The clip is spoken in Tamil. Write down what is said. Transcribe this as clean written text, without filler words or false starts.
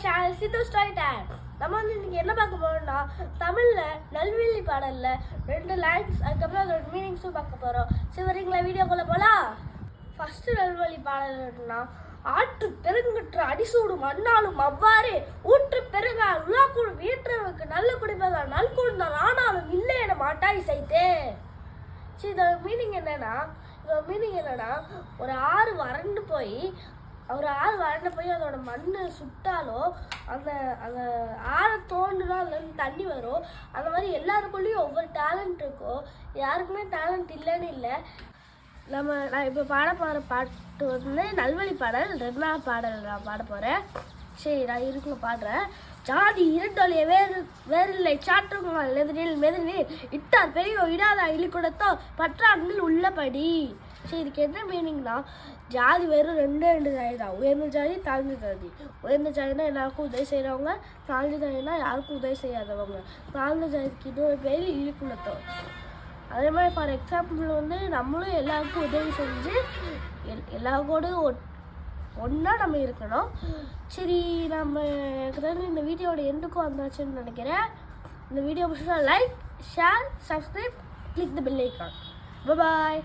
சேனல் சித்து ஸ்டோரி டைம். நம்ம வந்து இன்னைக்கு என்ன பார்க்க போறோம்னா தமிழ்ல நல்வழி பாடல்ல 2 லைன்ஸ் அதுக்கப்புறம் அதோட மீனிங்ஸும் பார்க்க போறோம். சரி வரீங்களா வீடியோக்குள்ள போலாம். ஃபர்ஸ்ட் நல்வழி பாடல்னா ஆற்று பெருங்குற்ற அடிசூடும் அண்ணாலும் அவ்வாறே ஊற்று பெருங்கால் உலாக்கூடும் வீற்றவருக்கு நல்ல குடிப்பதால் நல் கூர்ந்தால் ஆனாலும் இல்லை என மாட்டாய் செய்தே. சரி இதோட மீனிங் என்னன்னா ஒரு ஆறு வறண்டு போய் அதோட மண் சுட்டாலோ அந்த அந்த ஆறை தோண்டுனா அதுலேருந்து தண்ணி வரும். அந்த மாதிரி எல்லாருக்குள்ளேயும் ஒவ்வொரு டேலண்ட் இருக்கும். யாருக்குமே டேலண்ட் இல்லைன்னு இல்லை. நான் இப்போ பாட போகிற பாட்டு வந்து நல்வழி பாடல் 2ஆவது பாடல் நான் பாட போகிறேன். சரி நான் இருக்குள்ள பாடுறேன். ஜாதி இரண்டொழிய வேறில்லை சாற்றுங்கள் எதிரில் மெதிரில் இட்டார் பெரியோ இடாத இழிக்குடத்தோ பற்றாண்டில் உள்ளபடி. சரி இதுக்கு என்ன மீனிங்னா ஜாதி வெறும் ரெண்டு ஜாதி தான். உயர்ந்த ஜாதி தாழ்ந்த ஜாதி. உயர்ந்த ஜாதினா எல்லாருக்கும் உதவி செய்கிறவங்க, தாழ்ந்த ஜாதினா யாருக்கும் உதவி செய்யாதவங்க. தாழ்ந்த ஜாதிக்கு இன்னொரு பேர் இழிக்குடத்தோ. அதே மாதிரி ஃபார் எக்ஸாம்பிள் வந்து நம்மளும் எல்லாருக்கும் உதவி செஞ்சு எல்லாரோடையும் ஒன்றா நம்ம இருக்கணும். சரி எனக்கு இந்த வீடியோட எண்டுக்கும் வந்தாச்சுன்னு நினைக்கிறேன். இந்த வீடியோ பிடிச்சா லைக், ஷேர், சப்ஸ்கிரைப், கிளிக் த பெல் ஐகான். பாய்.